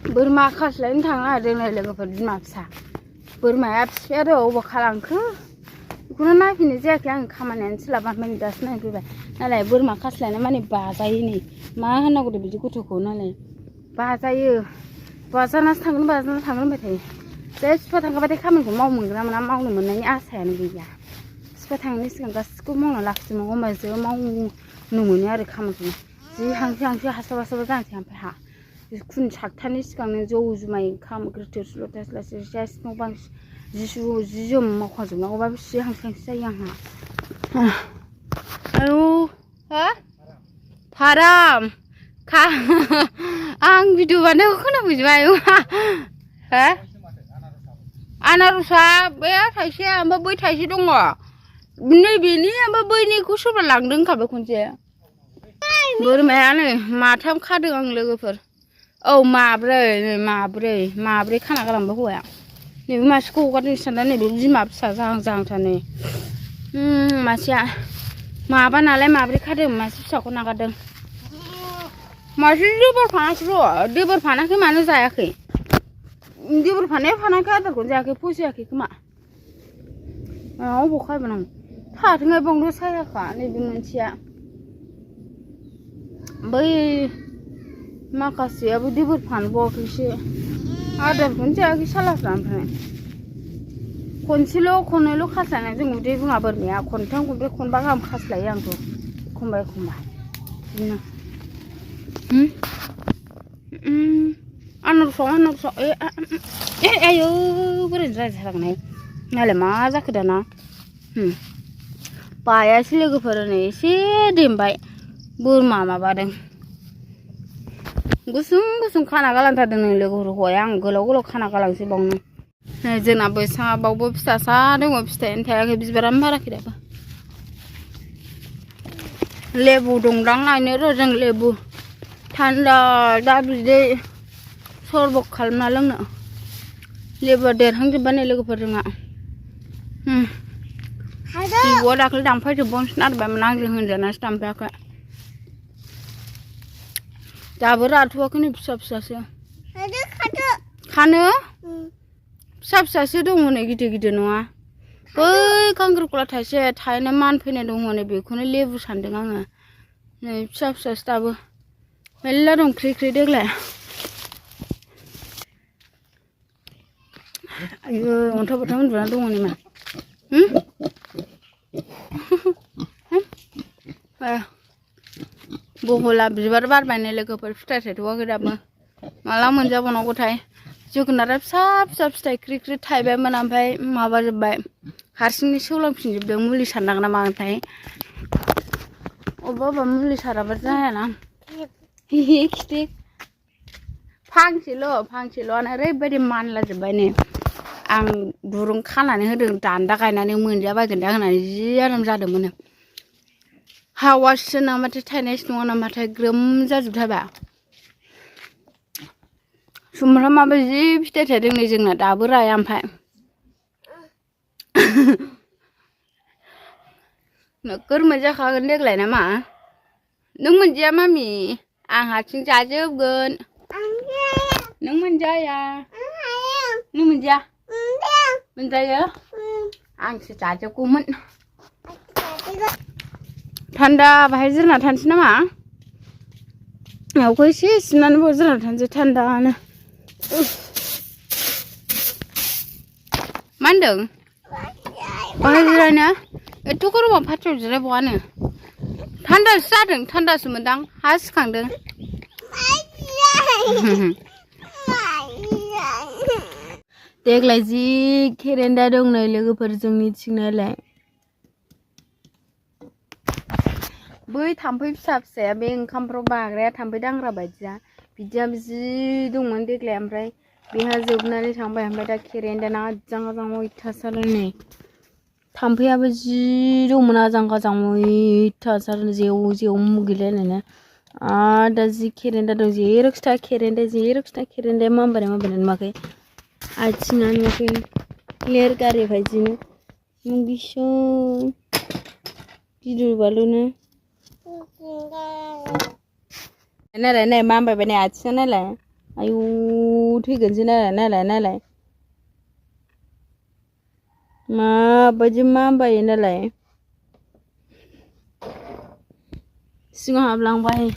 बोरमा खास्लायनो थांनो नागिरदों लोगोफोर बिमा फिसा बोरमाया फिसायाथ' अबाव खालांखो बेखौनो नायफैनाय जायाखै आं खामानियानो सोलाबा ओमफ्राय दासो नायफैबाय नालाय बोरमा खास्लायनो माने बाजायो नै मा होननांगौ दे बिदि गथ'खौ नालाय बाजायो बाजानासो थांगोन होनबाय थायो जै सिफा थांखाबाथाय खामानिखौ मोनगोन ना मावनो मोननायनि आसायानो गैया सिफा थांनायनि सिगां गासिखौबो मावना लाखिजोबनांगौ होमबासो मावनो मोनो आरो खामानिखौ जि हांसो हास्लाब जानोसै ओमफ्राय हा खुन 7थानि सिगांनो जौ जुमाय ओंखाम ओंख्रि थोरसि लथा सेस न' बां जि जोम मावखाजोबनांगौबा बेसे हांसो जायो आंहा आयौ हो फाराम आं भिडिअ बानायनायखौ खोनाफैजोबबाय आयौ हो आनारसा बे थाइसे ओमफ्राय बै थाइसे दङ नैबेनि ओमफ्राय बैनिखौ सोरबा लांदों होनखाबाय खनसे बोरमाया नै 3 खादों आं लोगोफोर औ माब्रै खाना गालांबाय हौवाया नैबे मासेखौ हगारनो सानदा नैबे बिमा फिसा जाहां नै मासेया माबा नालाय 4 खादों मासे फिसाखौ नागारदों मासे देबर फानाखै मानो जायाखै देबर फानाखै आदारखौनो जायाखै फसियाखै खोमा अबाव खायबोनांगौ थाथोंहाय बावनो सायाखा नैबे मोनसेया बै माखासेयाबो देबर फानबावाखैसो आदारखौनो जायाखै सालाफ्रा ओमफ्राय खननैल' खास्लायनाय जों उदै बुङा बोरमाया खनथाम खनब्रै खनबा गाहाम खास्लायो आंथ' एखमबा बिदिनो आनारसाव आयौ बोरै रायजालांनाय नालाय मा जाखो दाना बायासै लोगोफोर नै एसे देमबाय बोरमा माबादों गुसुं खाना गालांथारदों नै लोगोफोर हौवाया आं गोलाव खाना गालांसै बावनो जोंना बैसाङावबो फिसा दङ फिथाइयानो थायाखै बिबारानो बाराखै दाबो लेबु दंदां नायनो र' जों लेबु थान्दा दा बिदै सरबत खालामना लोंनो लेबुआ देरहांजोब्बाय नै लोगोफोर जोंहा बिब'आ दाखालि दानफायजोबबावनोसो नागिरबायमोन आंजों होनजानासो दानफायाखै दाबो राथ'वाखै नै फिसासो खानो फिसासो दङ नै गिदिर नङा बै खांख्रिखला थाइनै मानफैनाय दङ नै बेखौनो लेबु सानदों आङो नै फिसासो दाबो मेल्ला दं ख्रि देग्लाय आयौ अन्थाव बाथाव उन्दुना दङ नै मा बहला बिबार बारबाय नै लोगोफोर फिथाइ थायथ'वाखै दाबो माला मोनजाबावनांगौथाय जोगोनारा फिसा फिथाइ ख्रि थायबायमोन ओमफ्राय माबाजोब्बाय हारसिंनो सेवलांफिनजोबदों मुलि सारनांगोन ना मागोनथाय अबेबा मुलि साराबा जायाना खिथि फांसेल'आनो ओरैबायदि मानलाजोब्बाय नै आं दुरुं खानानै होदों दान्दा गायनानै मोनजाबायगोन दा होननानै जि आराम जादोंमोन हावासो नामाथाय थायनायसो नङा नामाथाय ग्रोम जाजोबथारबाय सुमफ्रामाबो जि फिथाइ थायदों नै जोंना दाबो राया ओमफ्राय नोगोर मोनजाखागोन देग्लाय नामा नों मोनजाया मामि आं हारसिं जाजोबगोन नों मोनजाया नों मोनजायो आंसो जाजोबगौमोन थान्दा बाहाय जिरायना थानोसै नामा मावखौ एसे सिबनानै बाव जिरायना थानोसै थान्दानो मा होनदों बाहाय जिरायनो एथ' गरमाव फाथैयाव जिरायबावानो थान्दासो जादों थान्दासो मोनदां हा सिखांदों देग्लाय जि खेरेन्दा दं नै लोगोफोर जोंनिथिंनालाय बै थाम्फै फिसाया बे ओंखामफ्राव बाग्राया थाम्फै दांग्रा बायदिया बिदियाबो जि दंमोन देग्लाय ओमफ्राय बेहा जोबनानै थांबाय ओमफ्राय दा खेरेन्दाना आजां गाजां अयथासार नै थाम्फैयाबो जि दंमोन आजां गाजां अयथासार जेव मुगैलायनायनो आरो दा जि खेरेन्दा दं जेरैखि खेरेन्दाया मानबायना नुवाखै आथिङानो नुवाखै लेरगारे बायदिनो मुगिसो गिलु बालुनो नायलाय मानबायबाय नै आथिङा नायलाय आयु थैगोनसै नालाय माबायदि माबायो नालाय सिङाव हाबलांबाय